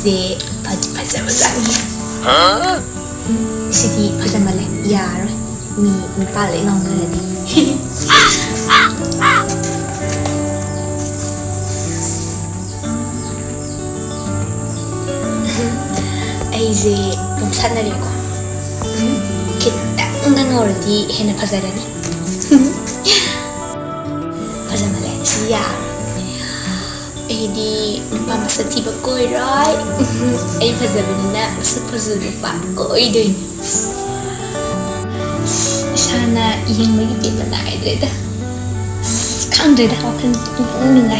이제 파자마자니. 시디 파자말래 야로 미 빨리 나오는데. 이제 좀 산나리고. kitang ngordi hena 파자라니. 파자말래 시야. Di lupa masa tiba koi right. Ay pazabanina sepazu lupa koi din. Sana yang lagi kita nak ada dah. Kan ada dah akan mendengar.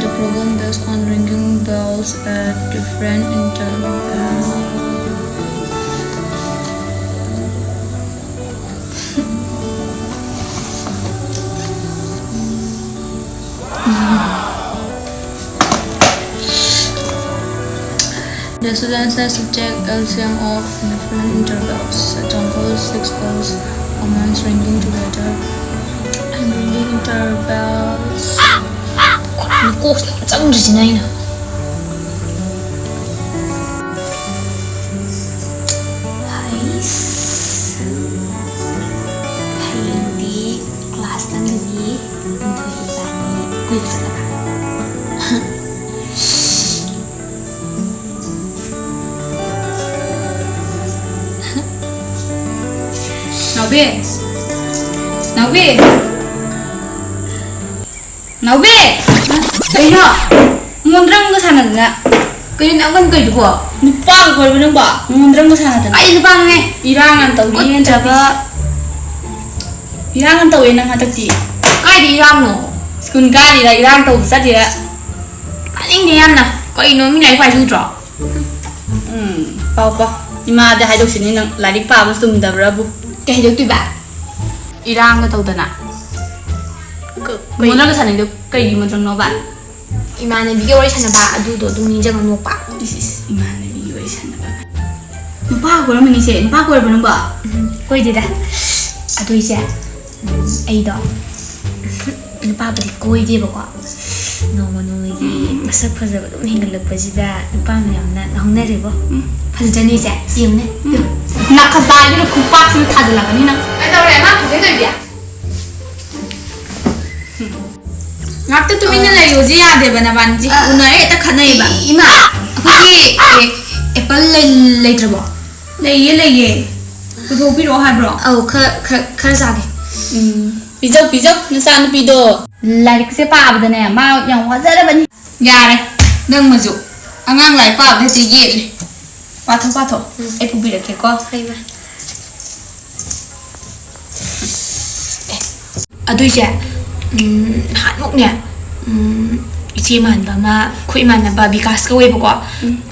The program based on ringing bells at different intervals. The students are subject LCM of different intervals. Example 6 bells amongst ringing together and ringing intervals. 꼭 짱 주시나이나. 하이스. 하이디 클래스 당연히 untuk ibani quiz ka. Naube, kaya mundrang ko sana na. Kaya naman kayo ba? Nupa ko ba ba? Mundrang ko sana na. Ay nupa nga. Irangan tau di yan jaba. Irangan tau yan ang hatati. Kaya di irang no. Sekun kali lah irang tau bisa dia. Paling dia na. Kau ino minai kuai sutra. Papa. Ima ada hidup sini nang lari pa bersum dah berabu. Kaya hidup tu ba? Irang tau dah na. Mundrang ko sana itu kaya mundrang no ba? Imana bigay wala sana ba? Adudo dumi jangan lupa. This is imana bigay wala sana ba? Lupa ko naman isya. Lupa ko wala ba? Kau itu dah. Aduh isya. Ay do. Lupa balik ko itu ba ko? Noma lagi masa pasa ba? Hingga lupa sida. Lupa mo yung na hongna ribo. Pasa jani isya. Yung na. Nakasali na kupak sila tazala kanina. Ay daw rin na. Kasi ito biya. Ngakta tu mina la yoji ya de bana banji una eta khanai ba ima apagi apple le trabo le ye ko pi ro ha bro au kha sa ge pijo nasan pi do larik se pa ba ne ma yang wa za da bani ya re nang ma ju angang lai pa ba ji ye le pa tho ai pu bi ra ke ko hai ma adu ya hạt mốc nè chị mà mà khui mà bà bị cast cái web của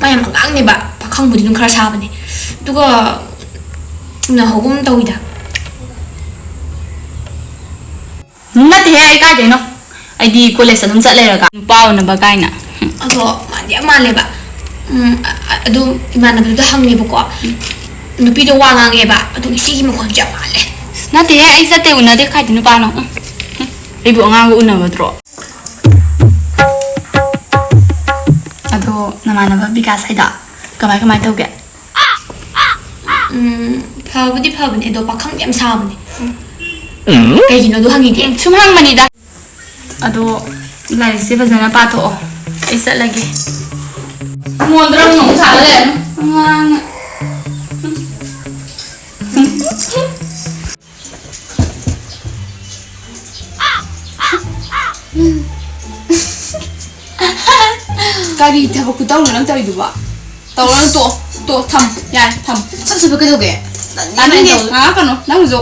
mà em ngang này bà không budi nung khá sao này 누가 나 호금 떠이다 나 대해 cái gì nó ai đi college nó rất là cả bao nó bà cái nè ado mà dia mà lấy bà ado mà nó bị hăng này bà của nó bị đồ hoàng ngang này bà ado cái gì mà quan trọng mà lấy nó 대해 ai sẽ tiêu nó để cái gì nó bao nó ibu ngang una batro ado namana ba bikas aida kamai tau ge phabudi do pakhang yam sabani kai gino do hangi de sum hang mani da ado lai se bazana pa tho isa lagi mondra no sa le ngang Kali thabo ku taw nang tawi duba taw la to tham ya tham sab sab ka doge ani ne ha kano nang jo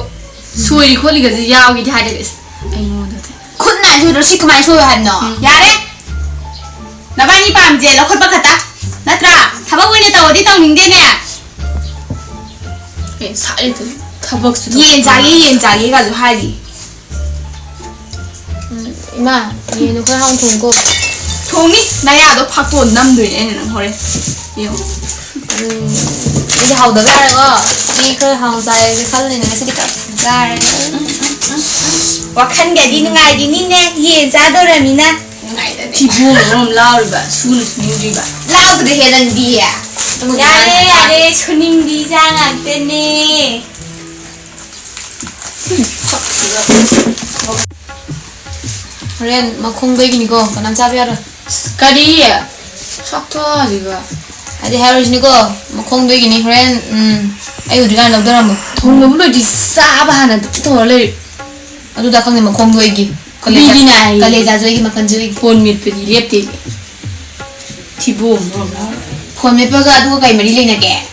suoi kholi ga ji yaw gi thai de ai mo da khut na ju ro si kamai suoi han no ya re na ba ni pam je la khot ba khata natra thabo wi ne taw di taw ning de ne e sa le tu 타박스 옌자기 가지고 하지 이마 얘는 그냥 한 통고 통이 나야 너 바꿔 남들이네 그래 이거 이게 하우더가 알아가 이그 하우사에 살리는 쓰니까 가래 와칸가디는 아이디니네 옌자더라미나 피부로 라우르바 수는 수닝지바 라우드가 해는디야 야네 손님디장 안되네 그래 막 공백이니까 그남 잡이하라 까리 삭터 지가 아직 헤어지니까 뭐 공백이니 그래 아이 우리가 나오더라 뭐 동물들이 싸바 하나 붙어 원래 아두다 강내 뭐 공백이 미기나이 갈래자저기 막 간지기 본밀들이 랩대비 티보 뭐라 폰메퍼가 아두가 가이 머리 레나게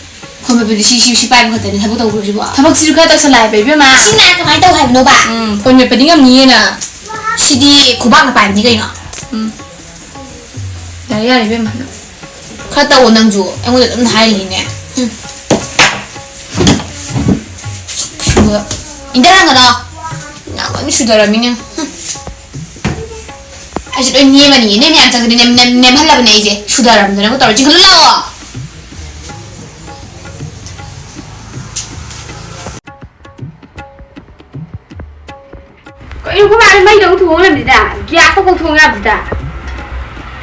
폰메퍼도 시시 빠는 것 때문에 해보다 그러지 봐 타박지를 가다 살라야 베비마 신나 그만 또 하이노 봐 본밀들이 감니에나 시디 고방을 빠는 니가 이거 나야 베비마 갔다 오낭주 앵무들 좀 하이리네 뭐야 인터넷 너 나만 슈더라미냐 아직 너 니에만이 내미 앉아 그래 내 말라보네 이제 슈더라미들은 거 떨어지 흘러 이거 말이 많이 너무 도움합니다. 기아포고 통합니다.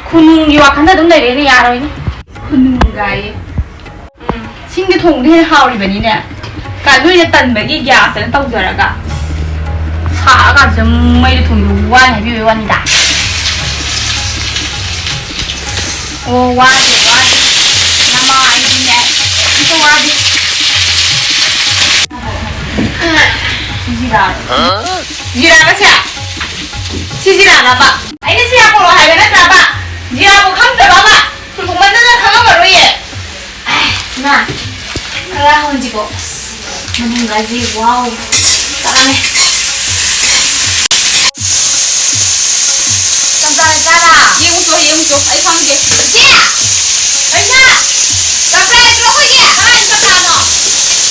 군웅이와 간다 동네 레네 야로이니. 군웅가이. 신기 통대 하오리베니네. 간누이에 딴 맥이 기아스는 떡저라가. 사가 정말 통이 완 해비 외환이다. 오 완. 나가 아이네. 통하지. 지지라. 지라가 차. 지지라 나봐. 아이네 지라보로 하려는 나봐. 지라보 감자 봐봐. 불공 만드는 강화가로 예. 나. 그라 혼지고. 전문가지 와우. 잘하네. 깜짝이야 이거부터 빨리 가면 돼. 그렇지 얼차 얼차 이거 허리야 가만히 있어 너 가지지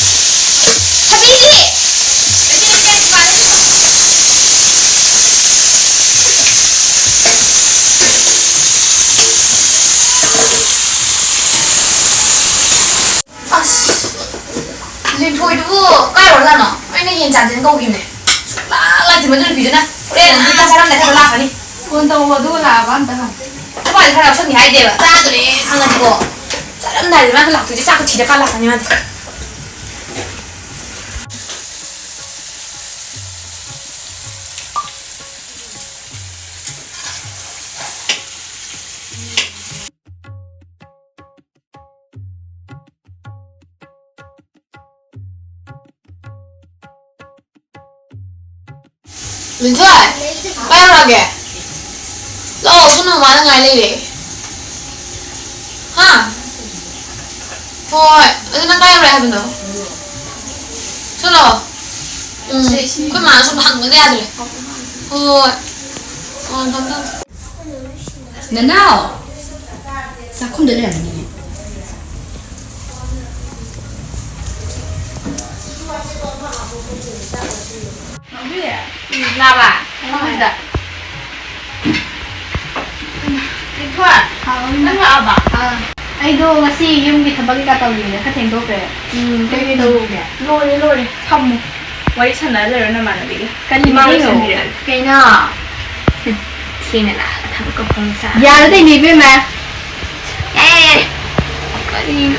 린토이도 까올라나 아니 괜찮은 거기네 라라지 먼저 비잖아 그래 일단 사람 내가 올라가니 원동 와도 나간다. 빨리 사람 손이 하이 돼봐 짜들이 가가지고 짜름 날리면 그 락두지 싸고 지대 깔라다니면 민철 빨리 너 손은 많은 거 알리리 ha thôi nó bay ra bên đó sao rồi cái mà xong thằng mới ra rồi thôi thôi không đâu Nè nào. Sao không được làm gì? Không biết à? Làm à? Không được. Điện thoại. Nó ngờ bà. 아이도 같이 용기 단박이 갔다 오길래 같은 도배. 되게 더우게. 로리. 참. 와이 찬날을 얼마나 많은데. 그냥 티내나. 담고 봉사. 야, 너 이 배만. 에이. 아니.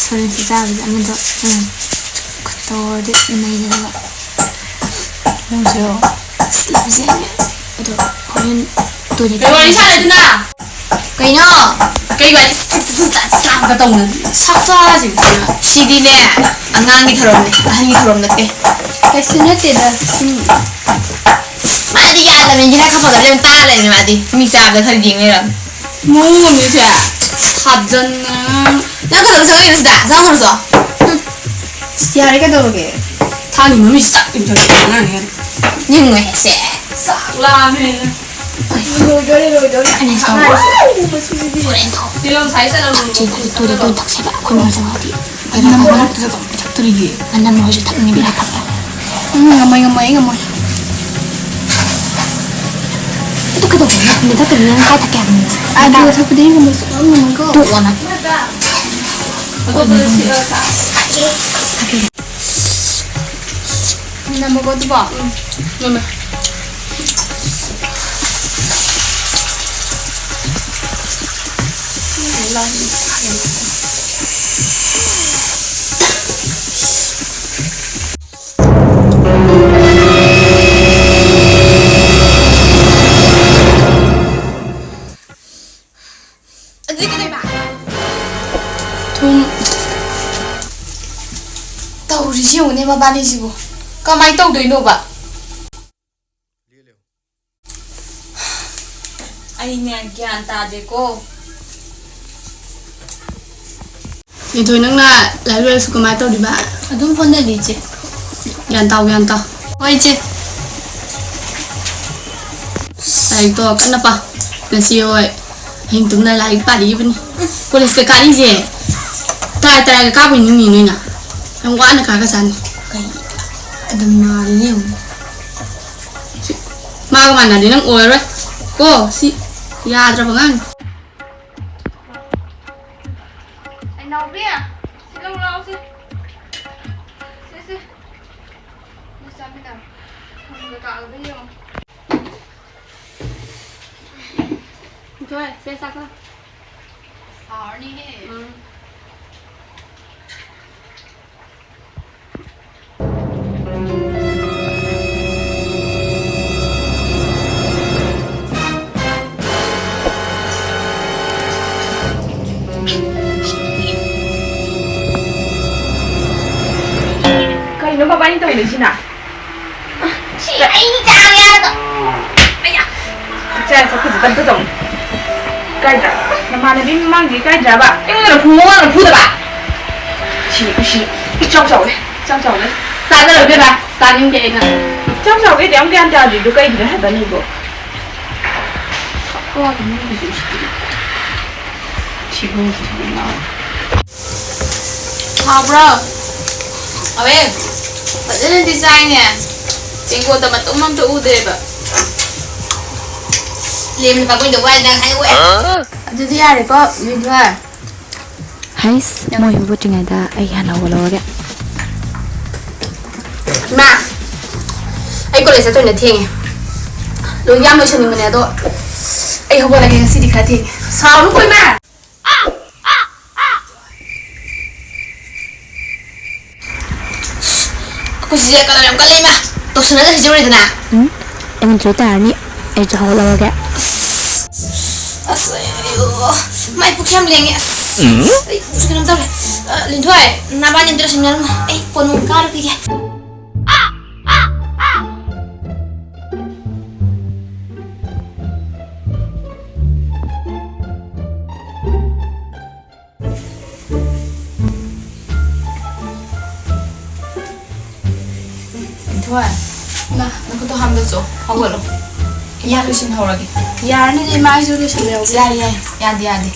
저는 진짜 하면서 그것도 이메일을 명수요 슬라브세 또 거긴 또 이제 이거 이사를 드나? cái nhá cái gọi sao cái tông 삭삭하지 있잖아. CD네 안 나는 게 더럽네 하는 게 더럽네 cái xin hết tiền rồi. mà đi ra là mình chỉ đang hỏi lên ta này mà đi mình sao được thời điểm này rồi 뭐 이렇게 삽잖아. 나 그럼 저기 있다 상관없어 야, 이렇게 더우게. 다 이놈이 싹 임자잖아. nhưng mà sẽ 싹 라면. Dilong saya sana tuh tak siapa aku mau sama dia. Karena mau nak tak terigi. Karena mau je tak ni bila tak. Ngamai. Itu kita ni tak kena kau tak kan. Ada satu dia ngamai ngamai kau. Tu warna. Aku boleh siapa tak? Nama kau tu apa? Nama. Taurisio ne mabani sibo. Kamai taudoino ba? Ai ne gyan tade ko. Itu nang na lalu suka mai tau di ba. Adum phone di che. Yan tau. Oi che. Ai to kenapa? Nasi oi. Hing tum na lai pa di bani. Polis ke kari je. Tai ka bu ni na. Ang wa na ka san. Kai. Adum ma ni. Ma ka mana di nang oi ra. Ko si ya dra bangan. Anh nào biết à? Xin lâu xin. Xin. Đi sao bây giờ? Không được cả bây giờ. Thôi, xe sao không? Ở đi đi. Kali nó bánh tàu đấy chứ nào? Chị anh chào nha đó. Saya sakit tetap tu. Kaja, nama ni memang di kaja ba. Ini ada semua ada puda ba. Si, trong sầu đấy. Sao cái đầu tiên là Sao những cái này? trong sầu cái đám cái ăn trà gì được cái gì đó hết tận đi bộ. Có cái gì chỉ không chỉ nào. Ha bro. Abe. Padahal design niya. Tingko ta matumam to ude ba. Liam pa ko ndo wa nang ai we. Adudi yare ko video. Hays, mo yung buti nga da ay wala. Ma. Ay ko lesa to na thieng. Lo yam lo chani mane do. Ay ho bola ke si dikha thieng. Sao nó koi ma. Aku sih kalau yang kali ma. To suna la jore dana. Em chơi ta ni ay cho wala ga. Asayo. Mai puksam lengi. Ay, sekarang tahu deh. Lintuai, namanya terus sembilan mah. Ponung kar pikir. Lintuai. Nah, aku tuh hampir so. Awal lo. Ya lu sin lagi. Ya ni di mai su lu sin lo. Ya di.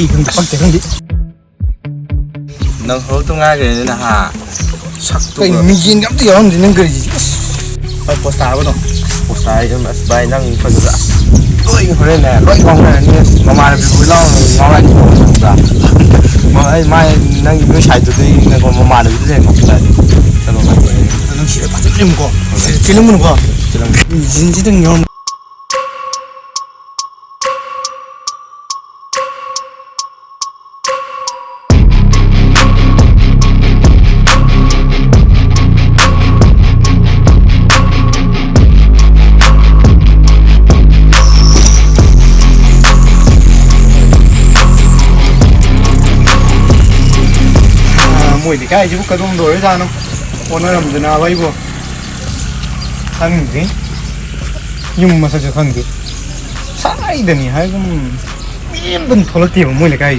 이금 삭제한디 너 활동하게 되나 하 삭도 미진 감도 여러 되는 거지 포스터 하거든 포스터 이름 바이 낭 퍼주다 lôi rồi nè lôi con này ni mà bị vui lo lại đi ra mà ai mai năng cái sai tụi nó còn mà được thế mà lại cho nó vậy nó chỉ bắt chước lim co chỉ lim co chỉ là 진짜 영 mùi thì cái chứ cái đông đồ ra nó còn nó làm gì nào vậy bố ăn gì nhưng mà sao chưa ăn gì sai đấy nhỉ hay cũng miễn bên thổ lợt tiền mùi là cái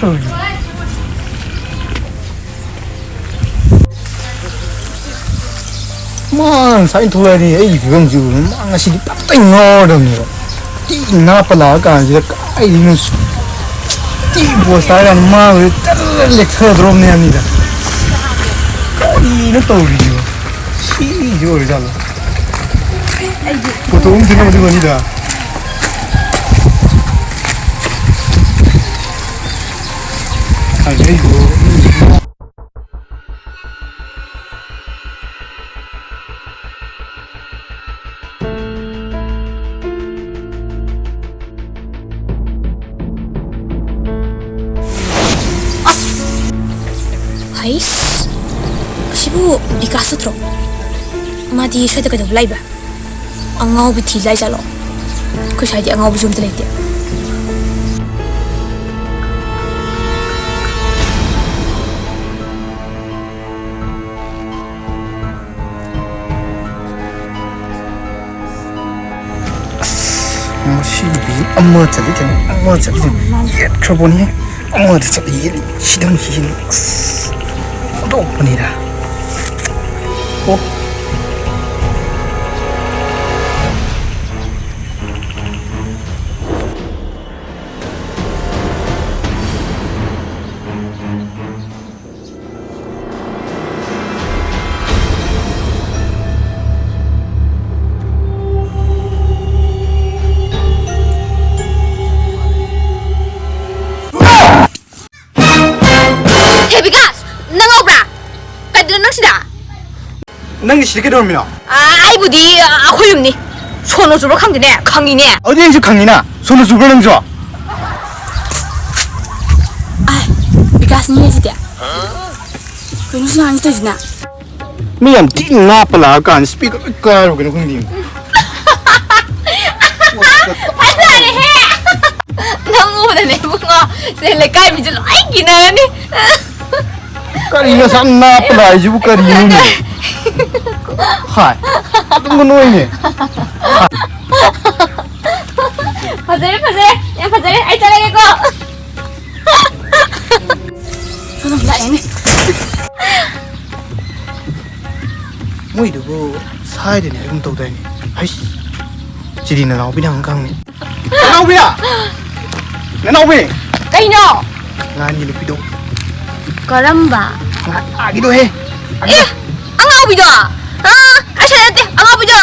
trời mà sai thua đi ấy không chịu mà ngay xin bắt tay ngò đâu nhỉ tí na pa lá cả gì cái gì nó tí bùa sai ăn mà rồi tất lệch thơ rồi này anh đi cái nó tồi đi xí rồi ra rồi 보통 음식은 어디 갑니다. 아이고. 하이씨 시부 니가 아스트로 마디 쇠드가 라이브 angau bi thi lai chalo ko sai di angau bi jum te lete masibi amma chali ye trouble amma chali sidang hin do panira oh nang sih kita dormina. ai budi aku yum ni sono jubro khang dine khangi ne 어디 이제 강이나 손을 주고 는 줘. ai bigas ni ji dia kunu suan ta jina 미안 띵나 빨라 간 스피커 까로 그냥 흥딩. pasare he nangu da ne bunga se le kai mi jlo ai gina ni 까리가 산나 빨라 이제 까리니. 하이. tung nuôi pasare yang pasare ai chale ke ko sono lại ni mỗi đứa cô sai thì này không tàu đây hay chỉ đi nào biết hàng căng này nào biết à nào biết cái no ngan gì được biết đâu karamba à cái đâu he angau bi do ai chale te angau bi do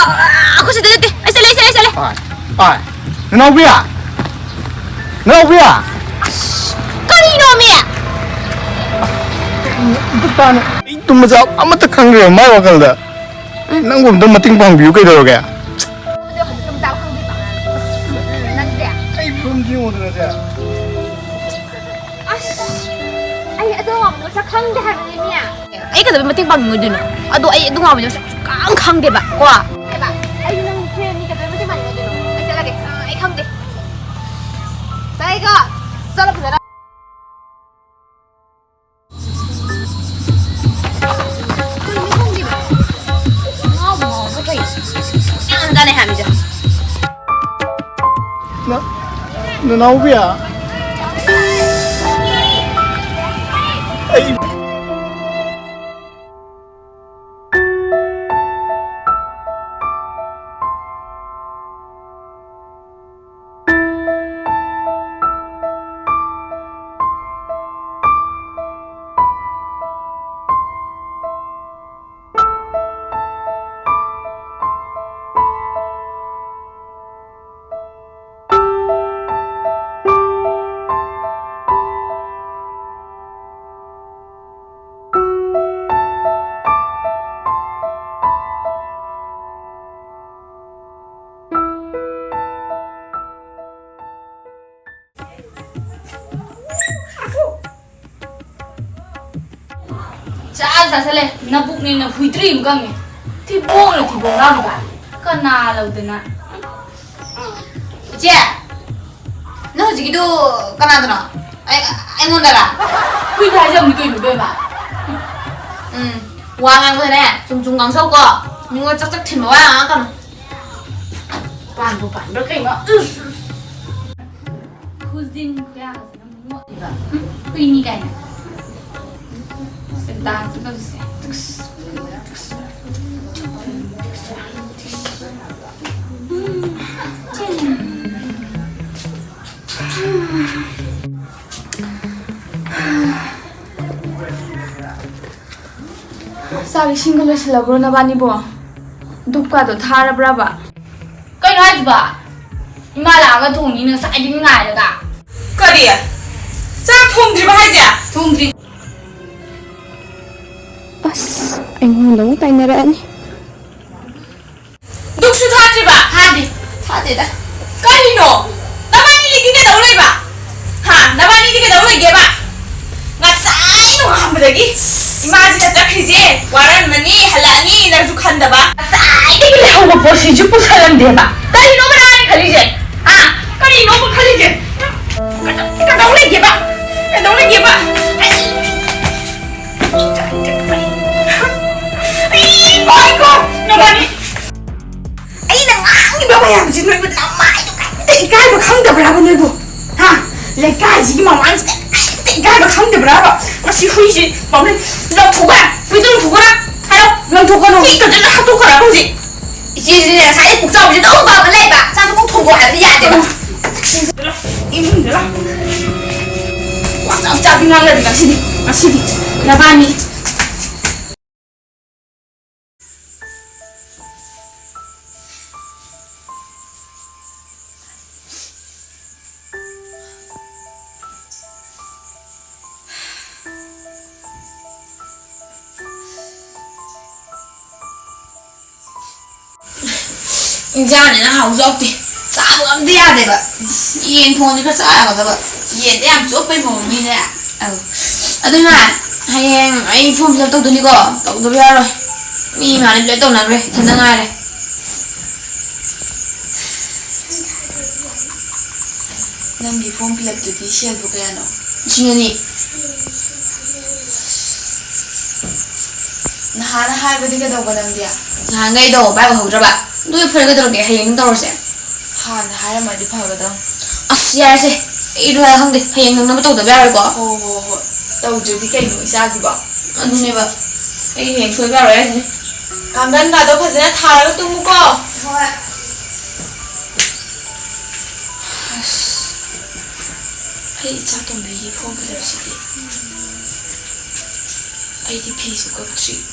aku sedete te ai chale à nào biết à nào biết à kari no me 일단 이 맞아 아무것도 칸 거야 말 와갈다 난 그럼 너 마팅 방 비우 게 되게 ai phương chi một rồi thế ai ado ngam no sa khang de ha ni ya ai ka da mating bang ngoi dino ado ai ado ngam no sa kang khang de ba kwa ba ai nang che ni ka da mating bang ngoi dino ai chala ke ai khang de sai ga chala pura anh này hàm gì nó nấu bia ai ꯆꯥꯁꯜꯂꯦ ꯅꯕꯨꯛꯅꯦꯅ ꯍꯨꯏꯇ꯭ꯔꯤ ꯑꯃ ꯀꯪꯉꯦ ꯊꯤꯕꯣꯡꯅ ꯊꯤꯕꯣꯡ ꯂꯥꯎꯕ ꯀꯅꯥ ꯂꯧꯗꯅ 이제 너 지기도 까나더나 아이 뭔데라 ꯍꯨꯏꯗ ꯍꯥꯏꯖꯕꯅꯤ ꯀꯩꯅꯣ ꯕꯦꯝꯃ 와만 그래 좀 중간 서고 민거 짝짝 튀면 와야 안 가는 ꯄꯥꯟꯕꯨ ꯄꯥꯟꯕ꯭ꯔꯥ ꯀꯩꯅꯣ ꯈꯨꯖꯤꯟ ꯀꯌꯥꯁꯤꯅ ꯃꯣꯠꯂꯤꯕ ꯍꯨꯏꯅꯤ ꯀꯥꯏꯅ ꯁꯦꯟꯇꯥꯟꯁꯤ ꯇꯧꯁꯦ ꯆꯥꯛ ꯏꯁꯤꯡꯒ ꯂꯣꯏꯁꯤꯜꯂꯕ꯭ꯔꯣ ꯅꯕꯥꯅꯤꯕꯣ ꯗꯨꯛꯀꯥꯗꯣ ꯊꯥꯔꯕ꯭ꯔꯕ ꯀꯩꯅꯣ ꯍꯥꯏꯁꯤꯕ ꯏꯃꯥ ꯂꯥꯛꯑꯒ ꯊꯣꯡꯅꯤ ꯉꯁꯥꯏꯗꯒꯤ ꯉꯥꯏꯔꯒ ꯀꯔꯤ ꯆꯥꯛ ꯊꯣꯡꯗ꯭ꯔꯤꯕ ꯍꯥꯏꯁꯦ ꯊꯣꯡꯗ꯭ꯔꯤ ꯑꯁ ꯑꯩꯉꯣꯟꯗ ꯑꯃꯨꯛ ꯇꯥꯏꯅꯔꯛꯑꯅꯤ ꯗꯨꯛꯁꯨ ꯊꯥꯗ꯭ꯔꯤꯕ 타대다 ꯀꯔꯤꯅꯣ ꯅꯕꯥꯅꯤꯗꯤ ꯀꯩꯗꯧ ꯂꯩꯕ ꯍꯥ ꯅꯕꯥꯅꯤꯗꯤ ꯀꯩꯗꯧ ꯂꯩꯒꯦꯕ ꯉꯁꯥꯏ ꯅꯣꯡꯉꯥꯟꯕꯗꯒꯤ 이마지나 짝이지 와라는니 할라니 날도 간다봐 싸이게 하고 버시 죽고 살란데봐 딸이 너무 나이 칼리지 아 딸이 너무 칼리지 그러니까 너무 얘기해봐 너무 얘기해봐 아이고 너만이 아이나 아니 봐봐야 무슨 너희가 너무 이까이고 강다브라고 너희고 하 내가 지금 왕지 이까이고 강다브라고 다시 후이지 마음에 너 두가 불좀 두거라 하여 너 두거는 이거는 나 두거라 보지 이제 사이 복사 우리 너무 봐봐 내봐 자주 꼭 통과해야 돼 힘들어 와 짜증나 내가 시디 나바니 인자는 하우스 없대 싸고 감돼야 돼봐 이 돈이 싸야 가다가 얘 대학 쪽배 먹으니네 아들아 하영 아이 폼 좀 떠드니고 떠도 별로 이 말이 왜 떠나 그래 단단하래 넌네 폼 필요도 디시에 보게 하노 신현이 나하나 할거지 그러고 남디야 나한가이도 말고 하고들어봐 너희 ፈል거들어게 하영 떨어세 하나 할 말이 파거든 아씨 알았어 이리와 한대 하영 너무 떠도 별거 호호호 떠우지 그ꯩ노 이사기봐 아니네 봐 이 하영 소리 알아야지 감단가도 파스나 타라고 또 묶어 헐 헤이 자동 매일 폼 필요시기 아이디 페이스 껍질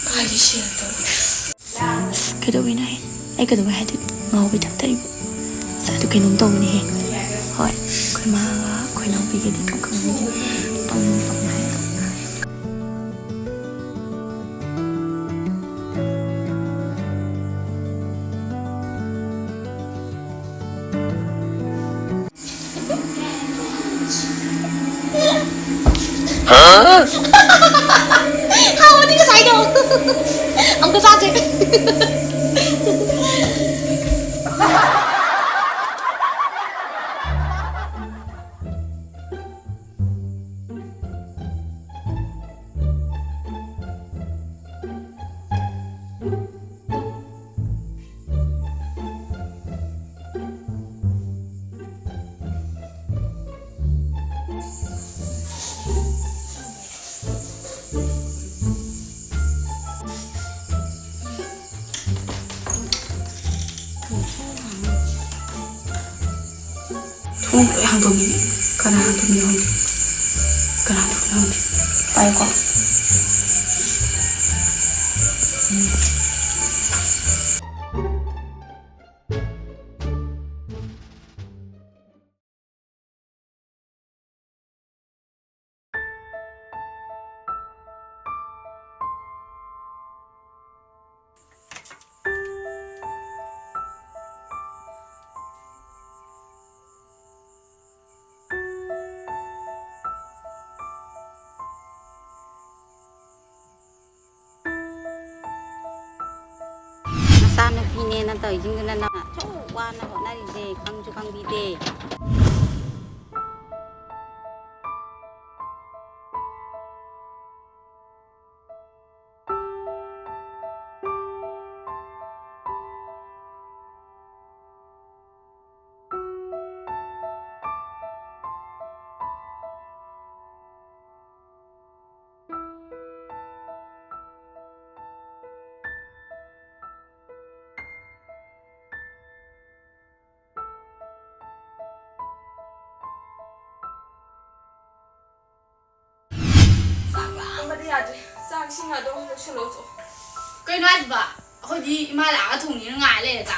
빨리 시간 떠 그러긴 해. 애가 왜 해도 ngồi tập tay sao tụi cái nóng tàu này hỏi khơi mà khơi nóng bị cái gì cũng không biết ông này không có sai đâu ông có sao chứ 왜 한동이 가나 한동이 혼자 가나 한동이 혼자 아이고 ꯇꯧꯔꯤꯁꯤꯡꯗꯨꯅ ꯁꯨꯝ ꯋꯥꯅ ꯍꯣꯠꯅꯔꯤꯁꯦ ꯈꯪꯁꯨ ꯈꯪꯕꯤꯗꯦ. ꯆꯥꯛꯁꯤꯡ ꯑꯗꯣ ꯂꯣꯏꯁꯤꯜꯂꯣ. ꯀꯩꯅꯣ ꯍꯥꯏꯁꯤꯕ? ꯑꯩꯈꯣꯏꯗꯤ ꯏꯃꯥ ꯂꯥꯛꯑꯒ ꯊꯣꯡꯅꯤꯅ ꯉꯥꯏ ꯂꯩꯔꯒ.